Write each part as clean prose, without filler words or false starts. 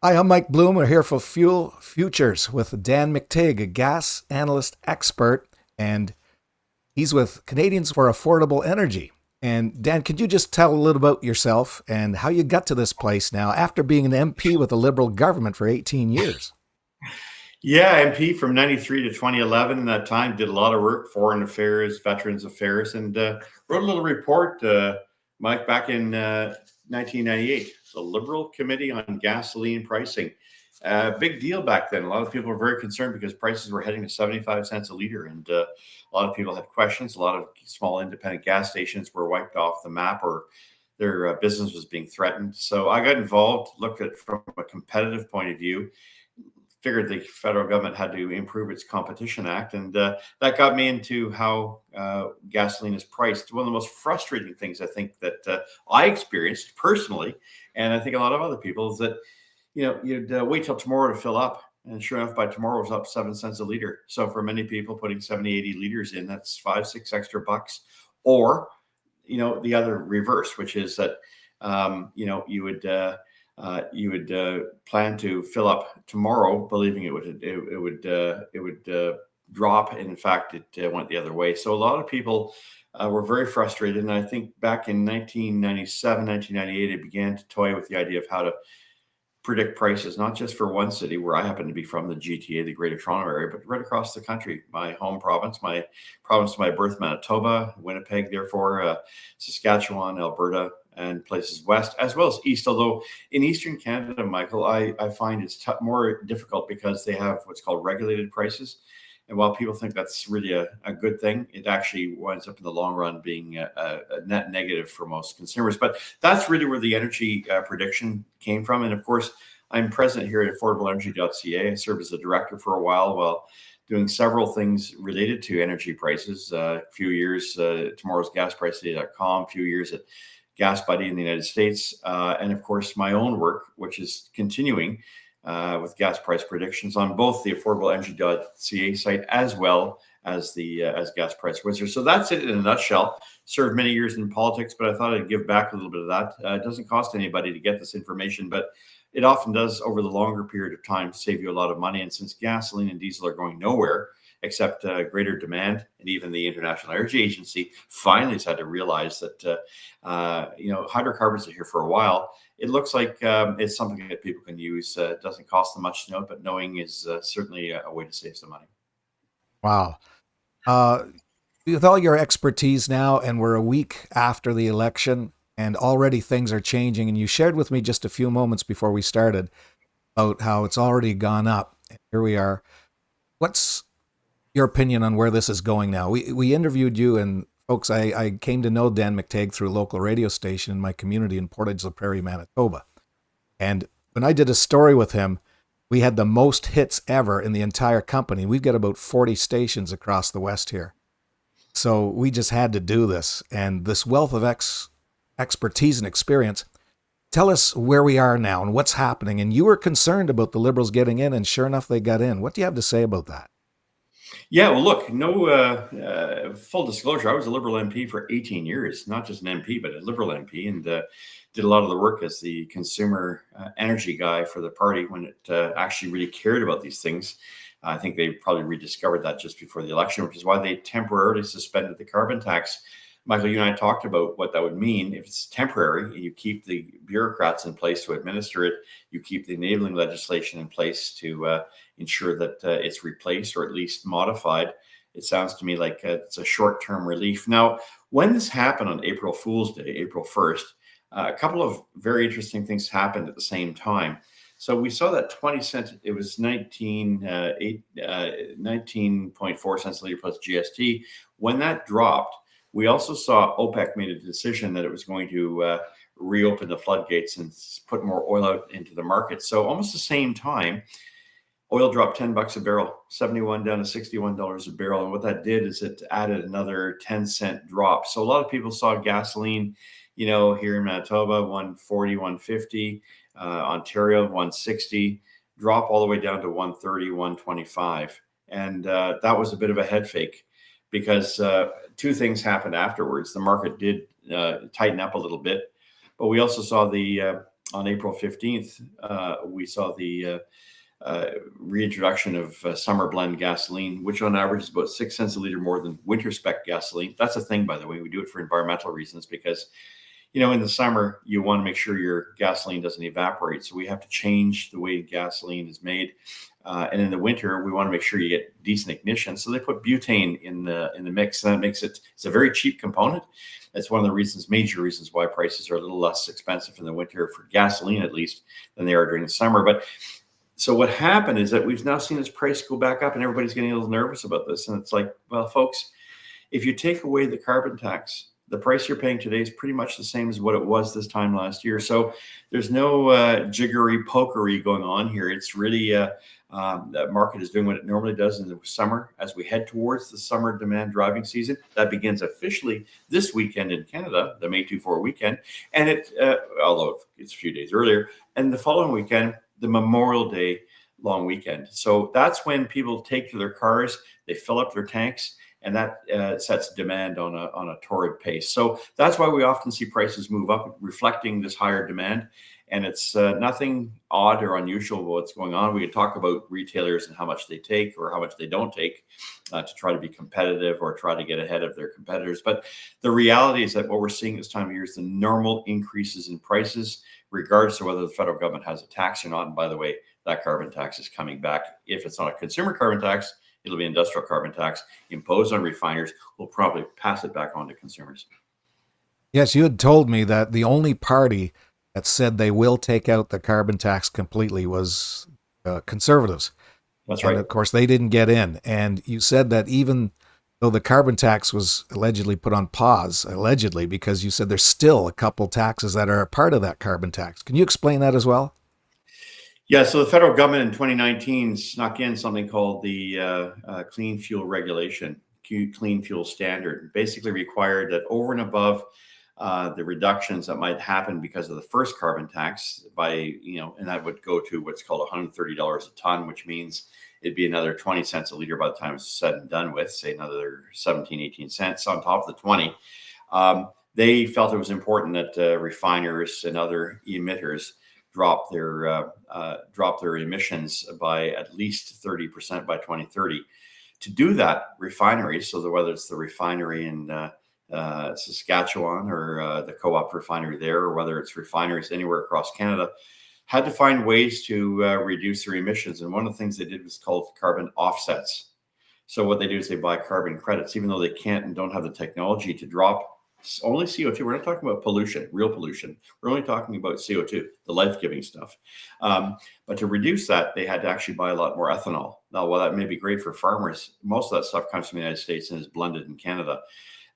Hi, I'm Mike Blume. We're here for Fuel Futures with Dan McTeague, a gas analyst expert, and he's with Canadians for Affordable Energy. And Dan, could you just tell a little about yourself and how you got to this place now after being an MP with a Liberal government for 18 years? Yeah, MP from 93 to 2011. In that time, did a lot of work, foreign affairs, veterans affairs, and wrote a little report, Mike, back in 1998, the Liberal Committee on Gasoline Pricing. Big deal back then. A lot of people were very concerned because prices were heading to 75 cents a liter, and a lot of people had questions. A lot of small independent gas stations were wiped off the map, or their business was being threatened. So I got involved, looked at it from a competitive point of view, figured the federal government had to improve its Competition Act, and that got me into how gasoline is priced. One of the most frustrating things I think that I experienced personally, and I think a lot of other people, is that you'd wait till tomorrow to fill up, and sure enough, by tomorrow it's up 7 cents a liter. So for many people, putting 70, 80 liters in, that's 5, 6 extra bucks. Or the other reverse, which is that you would plan to fill up tomorrow, believing it would drop. And in fact, it went the other way. So a lot of people were very frustrated. And I think back in 1997, 1998, it began to toy with the idea of how to predict prices, not just for one city where I happen to be from, the GTA, the Greater Toronto Area, but right across the country. My home province, my province of my birth, Manitoba, Winnipeg, therefore, Saskatchewan, Alberta, and places west as well as east. Although in Eastern Canada, Michael, I find it's more difficult because they have what's called regulated prices. And while people think that's really a good thing, it actually winds up in the long run being a net negative for most consumers. But that's really where the energy prediction came from. And of course, I'm president here at affordableenergy.ca. I served as a director for a while doing several things related to energy prices. A few years, tomorrowsgaspriceday.com, a few years at Gas Buddy in the United States. And of course, my own work, which is continuing with gas price predictions on both the affordableenergy.ca site as well as the as Gas Price Wizard. So that's it in a nutshell. Served many years in politics, but I thought I'd give back a little bit of that. It doesn't cost anybody to get this information, but it often does over the longer period of time save you a lot of money. And since gasoline and diesel are going nowhere except greater demand, and even the International Energy Agency finally has had to realize that hydrocarbons are here for a while. It looks like it's something that people can use. It doesn't cost them much to know, but knowing is certainly a way to save some money. Wow. Uh, with all your expertise now, and we're a week after the election, and already things are changing, and you shared with me just a few moments before we started about how it's already gone up. Here we are. What's your opinion on where this is going now? We interviewed you, and folks, I came to know Dan McTeague through a local radio station in my community in Portage la Prairie, Manitoba. And when I did a story with him, we had the most hits ever in the entire company. We've got about 40 stations across the West here. So we just had to do this. And this wealth of expertise and experience, tell us where we are now and what's happening. And you were concerned about the Liberals getting in, and sure enough, they got in. What do you have to say about that? Yeah, well, look, no full disclosure. I was a Liberal MP for 18 years, not just an MP, but a Liberal MP, and did a lot of the work as the consumer energy guy for the party when it actually really cared about these things. I think they probably rediscovered that just before the election, which is why they temporarily suspended the carbon tax. Michael, you and I talked about what that would mean. If it's temporary and you keep the bureaucrats in place to administer it, you keep the enabling legislation in place to ensure that it's replaced or at least modified. It sounds to me like it's a short-term relief. Now, when this happened on April Fool's Day, April 1st, a couple of very interesting things happened at the same time. So we saw that 20 cents, it was 19.4 cents a liter plus GST. When that dropped, we also saw OPEC made a decision that it was going to reopen the floodgates and put more oil out into the market. So almost the same time, oil dropped $10 a barrel, 71 down to $61 a barrel. And what that did is it added another 10-cent drop. So a lot of people saw gasoline, here in Manitoba, 140, 150, Ontario, 160, drop all the way down to 130, 125. And that was a bit of a head fake because two things happened afterwards. The market did tighten up a little bit, but we also saw the on April 15th, we saw the reintroduction of summer blend gasoline, which on average is about 6 cents a liter more than winter spec gasoline. That's a thing, by the way. We do it for environmental reasons because, in the summer, you want to make sure your gasoline doesn't evaporate. So we have to change the way gasoline is made. And in the winter, we want to make sure you get decent ignition. So they put butane in the mix, and that makes it's a very cheap component. It's one of the major reasons why prices are a little less expensive in the winter for gasoline, at least, than they are during the summer. But so what happened is that we've now seen this price go back up, and everybody's getting a little nervous about this. And it's like, well, folks, if you take away the carbon tax, the price you're paying today is pretty much the same as what it was this time last year. So there's no jiggery pokery going on here. It's really the market is doing what it normally does in the summer. As we head towards the summer demand driving season, that begins officially this weekend in Canada, the May 24 weekend, and although it's a few days earlier, and the following weekend, the Memorial Day long weekend. So that's when people take to their cars, they fill up their tanks, and that sets demand on a torrid pace. So that's why we often see prices move up, reflecting this higher demand. And it's nothing odd or unusual about what's going on. We could talk about retailers and how much they take or how much they don't take to try to be competitive or try to get ahead of their competitors. But the reality is that what we're seeing this time of year is the normal increases in prices, regardless of whether the federal government has a tax or not. And by the way, that carbon tax is coming back. If it's not a consumer carbon tax, it'll be industrial carbon tax imposed on refiners. We'll probably pass it back on to consumers. Yes, you had told me that the only party that said they will take out the carbon tax completely was Conservatives. That's and right. Of course, they didn't get in. And you said that even though the carbon tax was allegedly put on pause, because you said there's still a couple taxes that are a part of that carbon tax. Can you explain that as well? Yeah, so the federal government in 2019 snuck in something called the Clean Fuel Regulation, Clean Fuel Standard, basically required that over and above the reductions that might happen because of the first carbon tax and that would go to what's called $130 a ton, which means it'd be another 20 cents a liter by the time it's said and done with, say another 17, 18 cents on top of the 20. They felt it was important that refiners and other emitters drop their emissions by at least 30% by 2030. To do that, refineries, so whether it's the refinery in Saskatchewan or the co-op refinery there, or whether it's refineries anywhere across Canada, had to find ways to reduce their emissions. And one of the things they did was called carbon offsets. So what they do is they buy carbon credits, even though they can't and don't have the technology to drop only CO2. We're not talking about pollution, real pollution. We're only talking about CO2, the life-giving stuff. But to reduce that, they had to actually buy a lot more ethanol. Now, while that may be great for farmers, most of that stuff comes from the United States and is blended in Canada.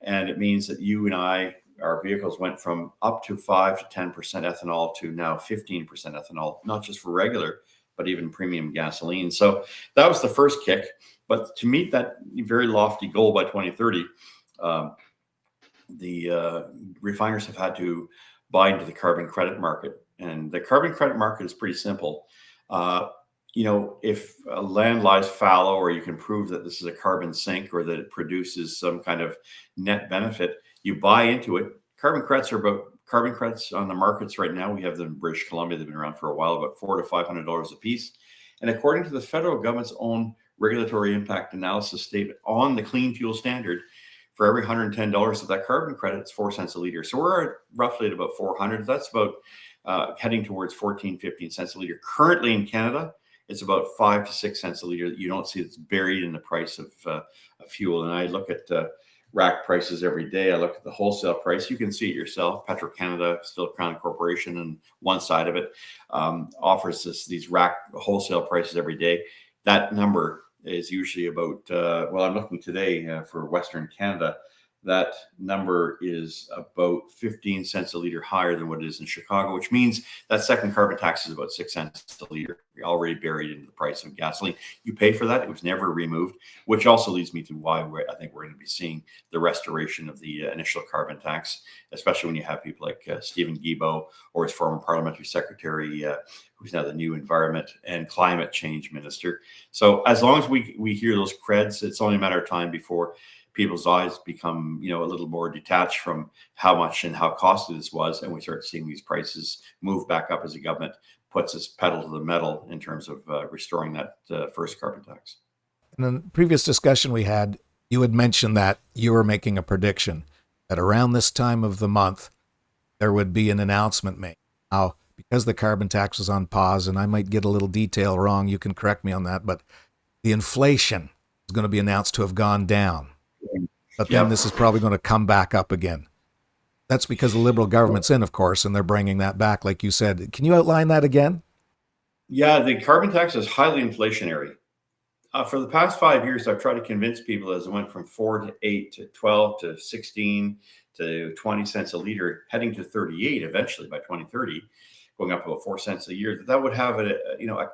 And it means that you and I, our vehicles went from up to 5 to 10% ethanol to now 15% ethanol, not just for regular, but even premium gasoline. So that was the first kick. But to meet that very lofty goal by 2030, the refiners have had to buy into the carbon credit market. And the carbon credit market is pretty simple. If land lies fallow, or you can prove that this is a carbon sink or that it produces some kind of net benefit, you buy into it. Carbon credits on the markets right now. We have them in British Columbia. They've been around for a while, about $400 to $500 a piece. And according to the federal government's own regulatory impact analysis statement on the Clean Fuel Standard, for every $110 of that carbon credit, it's 4 cents a liter. So we're roughly at about 400. That's about heading towards 14, 15 cents a liter. Currently in Canada, it's about 5 to 6 cents a liter that you don't see that's buried in the price of fuel. And I look at rack prices every day. I look at the wholesale price. You can see it yourself. Petro-Canada, still Crown Corporation, and one side of it offers these rack wholesale prices every day. That number is usually about, I'm looking today for Western Canada, that number is about 15 cents a liter higher than what it is in Chicago, which means that second carbon tax is about 6 cents a liter, already buried into the price of gasoline. You pay for that. It was never removed, which also leads me to why I think we're going to be seeing the restoration of the initial carbon tax, especially when you have people like Stephen Guilbeault or his former parliamentary secretary, who's now the new environment and climate change minister. So as long as we hear those creds, it's only a matter of time before people's eyes become, a little more detached from how much and how costly this was, and we start seeing these prices move back up as the government puts its pedal to the metal in terms of restoring that first carbon tax. In the previous discussion we had, you had mentioned that you were making a prediction that around this time of the month, there would be an announcement made. Now, because the carbon tax was on pause, and I might get a little detail wrong, you can correct me on that, but the inflation is going to be announced to have gone down. But then this is probably going to come back up again. That's because the Liberal government's in, of course, and they're bringing that back, like you said. Can you outline that again? Yeah, the carbon tax is highly inflationary. For the past 5 years, I've tried to convince people as it went from 4 to 8 to 12 to 16 to 20 cents a liter, heading to 38 eventually by 2030, going up about 4 cents a year, that would have a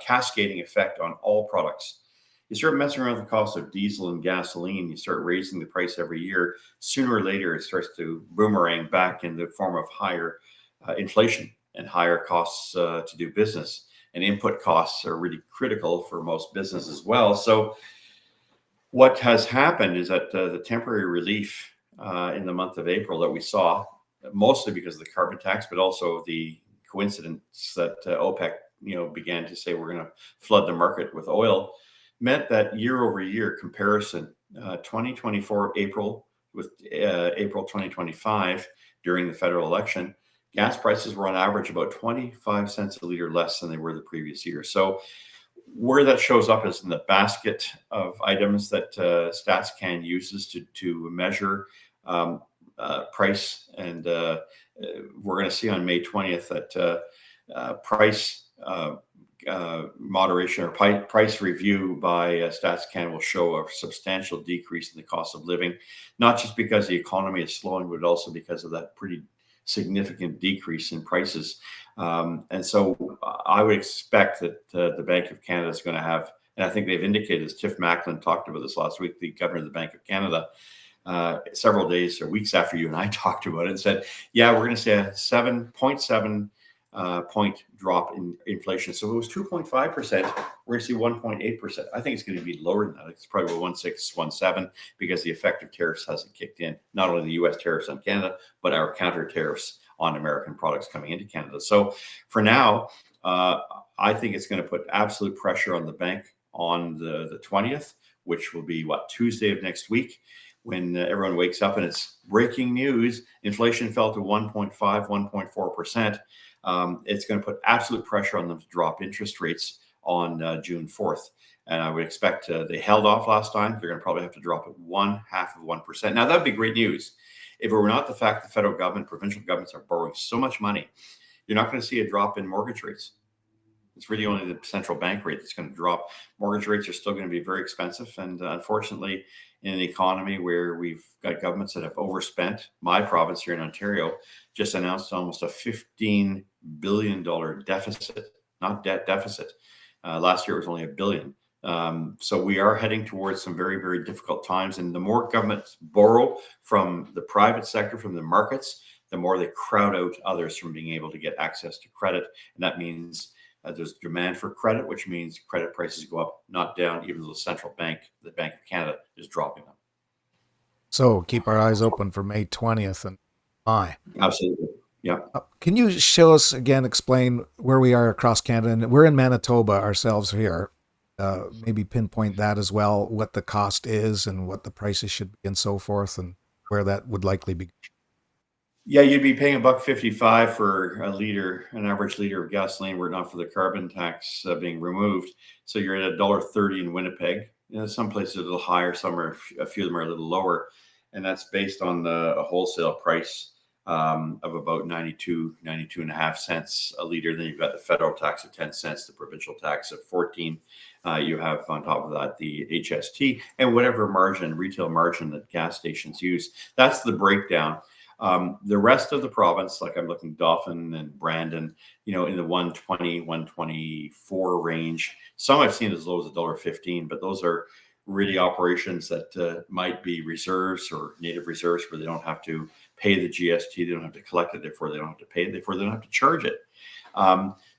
cascading effect on all products. You start messing around with the cost of diesel and gasoline, you start raising the price every year. Sooner or later, it starts to boomerang back in the form of higher inflation and higher costs to do business. And input costs are really critical for most business as well. So what has happened is that the temporary relief in the month of April that we saw, mostly because of the carbon tax, but also the coincidence that OPEC, began to say we're going to flood the market with oil, meant that year-over-year comparison, 2024 April with April 2025 during the federal election, gas prices were on average about 25 cents a liter less than they were the previous year. So where that shows up is in the basket of items that StatsCan uses to measure price. And we're going to see on May 20th that price moderation or price review by StatsCan will show a substantial decrease in the cost of living, not just because the economy is slowing, but also because of that pretty significant decrease in prices. And so I would expect that the Bank of Canada is going to have, and I think they've indicated, as Tiff Macklin talked about this last week, the governor of the Bank of Canada, several days or weeks after you and I talked about it, and said, yeah, we're going to see a 7.7 point drop in inflation. So if it was 2.5%, we're going to see 1.8%. I think it's going to be lower than that. It's probably 1.6, 1.7, because the effective tariffs hasn't kicked in. Not only the U.S. tariffs on Canada, but our counter tariffs on American products coming into Canada. So for now, I think it's going to put absolute pressure on the bank on the 20th, which will be Tuesday of next week, when everyone wakes up and it's breaking news. Inflation fell to 1.5, 1.4%. It's going to put absolute pressure on them to drop interest rates on June 4th. And I would expect they held off last time. They're going to probably have to drop it 0.5%. Now, that would be great news. If it were not the fact the federal government, provincial governments are borrowing so much money, you're not going to see a drop in mortgage rates. It's really only the central bank rate that's going to drop. Mortgage rates are still going to be very expensive. And unfortunately, in an economy where we've got governments that have overspent, my province here in Ontario just announced almost a $15 billion deficit, not debt deficit. Last year it was only $1 billion. So we are heading towards some very, very difficult times. And the more governments borrow from the private sector, from the markets, the more they crowd out others from being able to get access to credit. And that means there's demand for credit, which means credit prices go up, not down, even though the central bank, the Bank of Canada, is dropping them. So keep our eyes open for May 20th and my. Absolutely. Yeah. Can you show us again, explain where we are across Canada? And we're in Manitoba ourselves here. Maybe pinpoint that as well, what the cost is and what the prices should be and so forth, and where that would likely be. Yeah, you'd be paying $1.55 for an average liter of gasoline, were it not for the carbon tax being removed. So you're at $1.30 in Winnipeg. Some places are a little higher, a few of them are a little lower, and that's based on a wholesale price of about 92 and a half cents a liter. Then you've got the federal tax of 10 cents, the provincial tax of 14. You have on top of that the HST and whatever retail margin that gas stations use. That's the breakdown. The rest of the province, like I'm looking Dauphin and Brandon, in the 120, 124 range. Some I've seen as low as $1.15, but those are really operations that might be reserves or native reserves where they don't have to pay the GST, they don't have to collect it, therefore they don't have to pay it, therefore they don't have to charge it.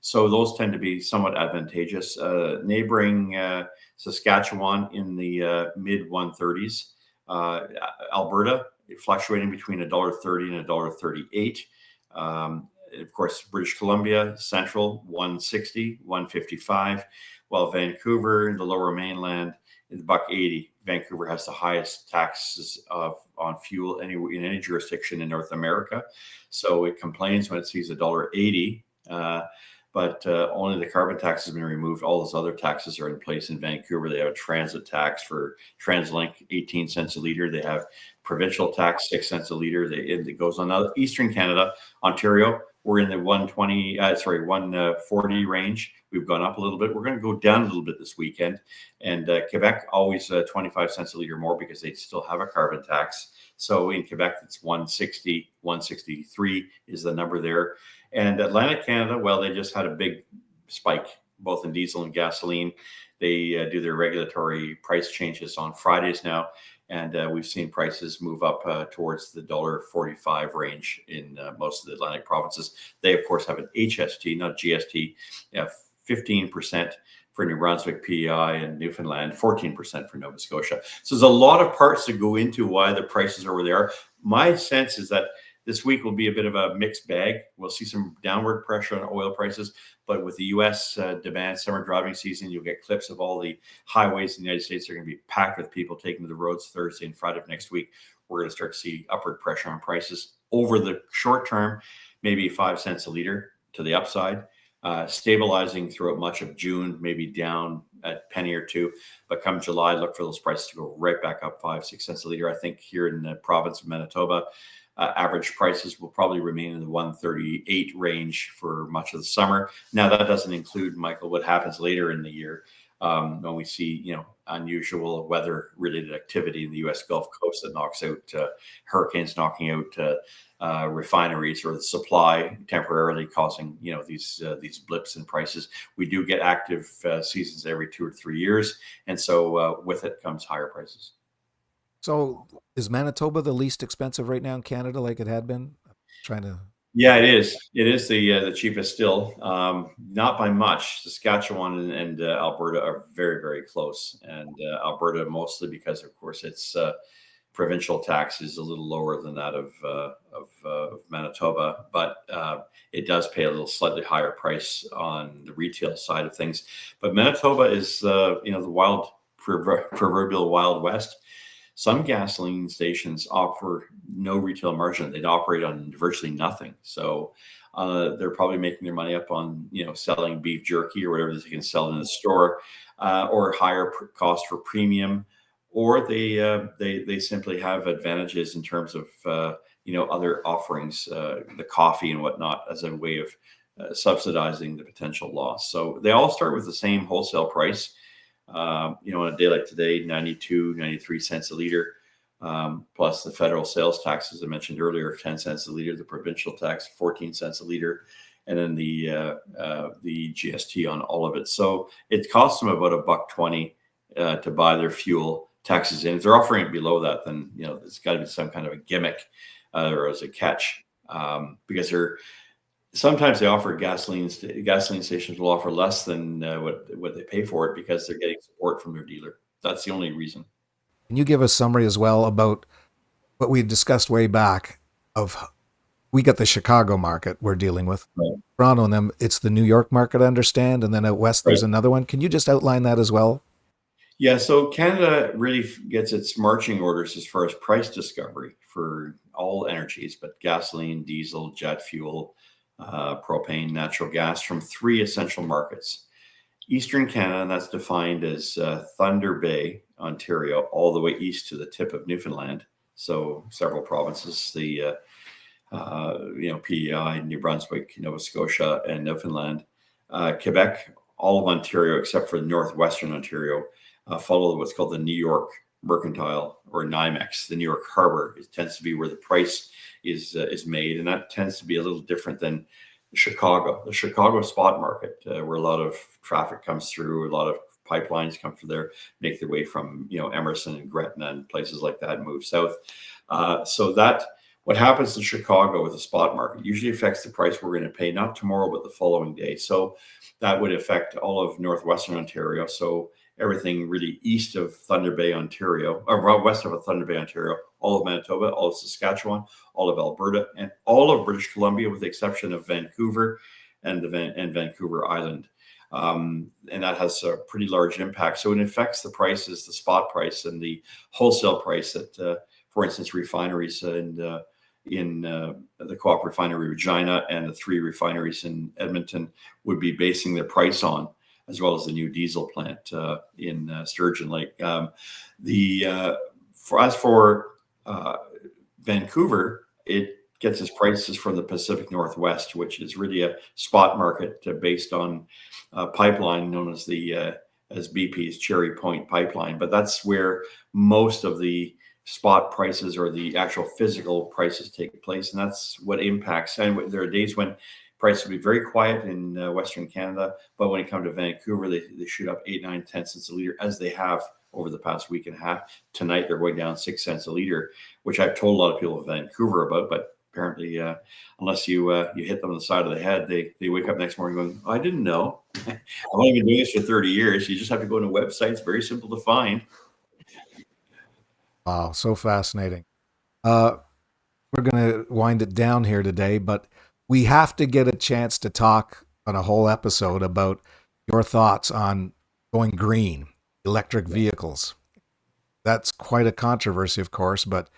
So those tend to be somewhat advantageous. Neighboring Saskatchewan in the mid 130s. Alberta fluctuating between $1.30 and $1.38. Of course, British Columbia, Central, 160, 155, while Vancouver, the Lower Mainland, is $1.80. Vancouver has the highest taxes on fuel in any jurisdiction in North America. So it complains when it sees $1.80. But only the carbon tax has been removed. All those other taxes are in place in Vancouver. They have a transit tax for TransLink, 18 cents a liter. They have provincial tax, 6 cents a liter. It goes on. Now, Eastern Canada, Ontario, we're in the 140 range. We've gone up a little bit. We're going to go down a little bit this weekend. And Quebec, always 25 cents a liter more because they still have a carbon tax. So in Quebec, it's 160, 163 is the number there. And Atlantic Canada, well, they just had a big spike, both in diesel and gasoline. They do their regulatory price changes on Fridays now. And we've seen prices move up towards the $1.45 range in most of the Atlantic provinces. They, of course, have an HST, not GST, 15% for New Brunswick, PEI, and Newfoundland, 14% for Nova Scotia. So there's a lot of parts that go into why the prices are where they are. My sense is that this week will be a bit of a mixed bag. We'll see some downward pressure on oil prices, but with the U.S. Demand summer driving season, you'll get clips of all the highways in the United States are going to be packed with people taking to the roads Thursday and Friday of next week. We're going to start to see upward pressure on prices over the short term, maybe 5 cents a liter to the upside, stabilizing throughout much of June, maybe down a penny or two. But come July, look for those prices to go right back up 5, 6 cents a liter. I think here in the province of Manitoba, average prices will probably remain in the 138 range for much of the summer. Now, that doesn't include, Michael, what happens later in the year when we see, unusual weather-related activity in the U.S. Gulf Coast that knocks out hurricanes, knocking out refineries or the supply temporarily, causing these blips in prices. We do get active seasons every 2 or 3 years, and so with it comes higher prices. So is Manitoba the least expensive right now in Canada, like it had been? I'm trying to. Yeah, it is. It is the cheapest still, not by much. Saskatchewan and Alberta are very, very close, and Alberta mostly because, of course, its provincial tax is a little lower than that of Manitoba, but it does pay a little slightly higher price on the retail side of things. But Manitoba is the proverbial Wild West. Some gasoline stations offer no retail margin. They'd operate on virtually nothing. So they're probably making their money up on, selling beef jerky or whatever they can sell in the store, or higher cost for premium, or they simply have advantages in terms of, other offerings, the coffee and whatnot, as a way of subsidizing the potential loss. So they all start with the same wholesale price. On a day like today, 92, 93 cents a liter, plus the federal sales tax, as I mentioned earlier, 10 cents a liter, the provincial tax, 14 cents a liter, and then the GST on all of it. So it costs them about $1.20 to buy their fuel, taxes in. If they're offering it below that, then there's got to be some kind of a gimmick or as a catch, because sometimes they offer gasoline stations will offer less than what they pay for it because they're getting support from their dealer. That's the only reason. Can you give a summary as well about what we discussed way back of, we got the Chicago market we're dealing with, Right. Toronto, and then it's the New York market, I understand, and then out west there's Right. another one. Can you just outline that as well? Yeah, so Canada really gets its marching orders as far as price discovery for all energies, but gasoline, diesel, jet fuel, propane, natural gas, from 3 essential markets. Eastern Canada, and that's defined as Thunder Bay, Ontario, all the way east to the tip of Newfoundland. So several provinces, the PEI, New Brunswick, Nova Scotia, and Newfoundland. Quebec, all of Ontario except for northwestern Ontario, follow what's called the New York Mercantile, or NYMEX, the New York Harbor. It tends to be where the price is made, and that tends to be a little different than Chicago. The Chicago spot market, where a lot of traffic comes through, a lot of pipelines come through there, make their way from Emerson and Gretna and places like that, move south. So that what happens in Chicago with the spot market usually affects the price we're going to pay, not tomorrow, but the following day. So that would affect all of northwestern Ontario. So everything really east of Thunder Bay, Ontario, or west of Thunder Bay, Ontario, all of Manitoba, all of Saskatchewan, all of Alberta, and all of British Columbia, with the exception of Vancouver and Vancouver Island. And that has a pretty large impact. So it affects the prices, the spot price and the wholesale price that, for instance, refineries in the Co-op Refinery Regina and the 3 refineries in Edmonton would be basing their price on, as well as the new diesel plant in Sturgeon Lake. As for Vancouver, it gets its prices from the Pacific Northwest, which is really a spot market based on a pipeline known as as BP's Cherry Point pipeline. But that's where most of the spot prices or the actual physical prices take place, and that's what impacts. And there are days when prices will be very quiet in Western Canada, but when it comes to Vancouver, they shoot up 8, 9, 10 cents a liter, as they have over the past week and a half. Tonight, they're going down 6 cents a liter, which I've told a lot of people in Vancouver about, but apparently, unless you hit them on the side of the head, they wake up next morning going, oh, I didn't know. I've only been doing this for 30 years. You just have to go to a website. It's very simple to find. Wow, so fascinating. We're going to wind it down here today, but we have to get a chance to talk on a whole episode about your thoughts on going green, electric vehicles. That's quite a controversy, of course, but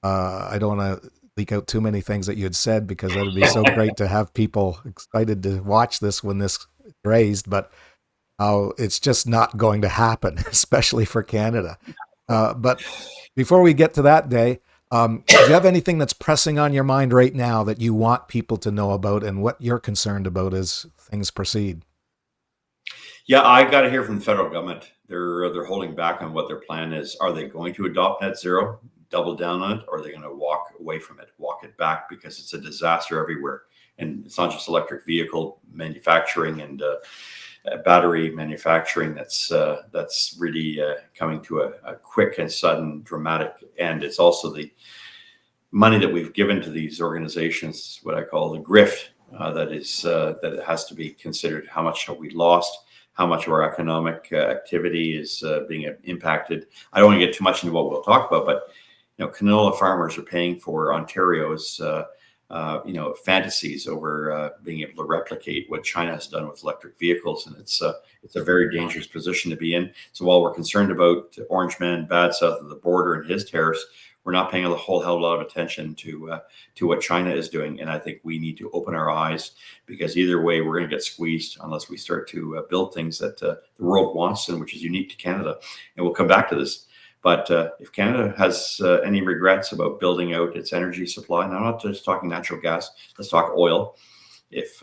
I don't want to leak out too many things that you had said, because that would be so great to have people excited to watch this when this is raised, but it's just not going to happen, especially for Canada. But before we get to that day, do you have anything that's pressing on your mind right now that you want people to know about, and what you're concerned about as things proceed? Yeah, I got to hear from the federal government. They're holding back on what their plan is. Are they going to adopt net zero, double down on it, or are they going to walk away from it, walk it back, because it's a disaster everywhere? And it's not just electric vehicle manufacturing and battery manufacturing that's really coming to a quick and sudden dramatic end. It's also the money that we've given to these organizations, what I call the grift, that it has to be considered. How much have we lost? How much of our economic activity is being impacted? I don't want to get too much into what we'll talk about, but canola farmers are paying for Ontario's fantasies over being able to replicate what China has done with electric vehicles, and it's a very dangerous position to be in. So while we're concerned about Orange Man bad south of the border and his tariffs, we're not paying a whole hell of a lot of attention to what China is doing. And I think we need to open our eyes, because either way, we're going to get squeezed unless we start to build things that the world wants, and which is unique to Canada. And we'll come back to this. But if Canada has any regrets about building out its energy supply, and I'm not just talking natural gas, let's talk oil. If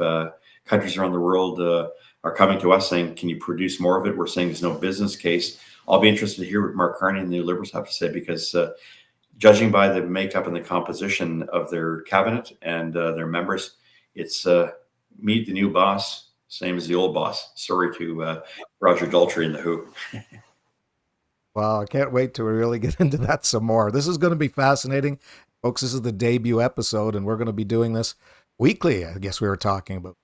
countries around the world are coming to us saying, can you produce more of it? We're saying there's no business case. I'll be interested to hear what Mark Carney and the Liberals have to say, because judging by the makeup and the composition of their cabinet and their members, it's meet the new boss, same as the old boss. Sorry to Roger Daltrey and the Who. Well, I can't wait to really get into that some more. This is going to be fascinating. Folks, this is the debut episode, and we're going to be doing this weekly, I guess we were talking about,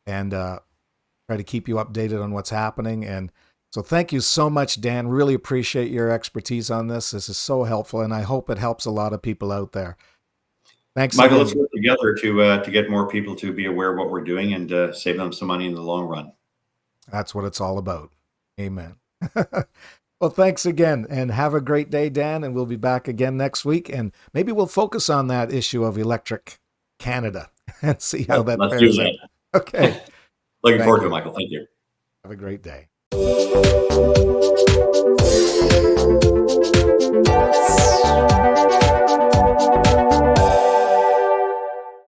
and try to keep you updated on what's happening. And so thank you so much, Dan. Really appreciate your expertise on this. This is so helpful, and I hope it helps a lot of people out there. Thanks, Michael. again. Let's work together to get more people to be aware of what we're doing and save them some money in the long run. That's what it's all about. Amen. Well, thanks again, and have a great day, Dan, and we'll be back again next week, and maybe we'll focus on that issue of electric Canada and see how that fares out. Okay. Looking forward to it, Michael. Thank you. Have a great day.